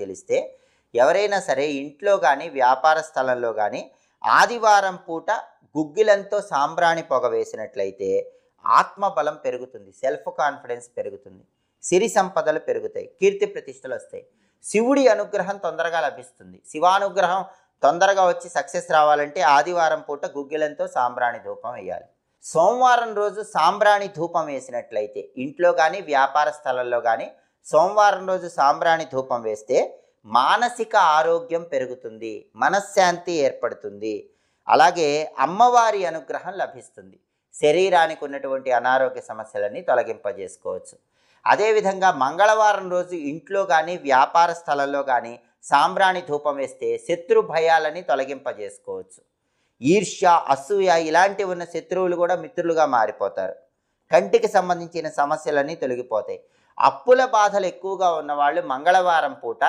తెలిస్తే ఎవరైనా సరే ఇంట్లో కానీ వ్యాపార స్థలంలో కానీ ఆదివారం పూట గుగ్గిలంతో సాంబ్రాణి పొగ వేసినట్లయితే ఆత్మబలం పెరుగుతుంది, సెల్ఫ్ కాన్ఫిడెన్స్ పెరుగుతుంది, సిరి సంపదలు పెరుగుతాయి, కీర్తి ప్రతిష్టలు వస్తాయి, శివుడి అనుగ్రహం తొందరగా లభిస్తుంది. శివానుగ్రహం తొందరగా వచ్చి సక్సెస్ రావాలంటే ఆదివారం పూట గుగ్గిలంతో సాంబ్రాణి ధూపం వేయాలి. సోమవారం రోజు సాంబ్రాణి ధూపం వేసినట్లయితే ఇంట్లో కానీ వ్యాపార స్థలంలో కానీ సోమవారం రోజు సాంబ్రాణి ధూపం వేస్తే మానసిక ఆరోగ్యం పెరుగుతుంది, మనశ్శాంతి ఏర్పడుతుంది, అలాగే అమ్మవారి అనుగ్రహం లభిస్తుంది, శరీరానికి ఉన్నటువంటి అనారోగ్య సమస్యలన్నీ తొలగింపజేసుకోవచ్చు. అదేవిధంగా మంగళవారం రోజు ఇంట్లో కానీ వ్యాపార స్థలంలో కానీ సాంబ్రాణి ధూపం వేస్తే శత్రు భయాలని తొలగింపజేసుకోవచ్చు. ఈర్ష్య, అసూయ ఇలాంటివి ఉన్న శత్రువులు కూడా మిత్రులుగా మారిపోతారు. కంటికి సంబంధించిన సమస్యలన్నీ తొలగిపోతాయి. అప్పుల బాధలు ఎక్కువగా ఉన్నవాళ్ళు మంగళవారం పూట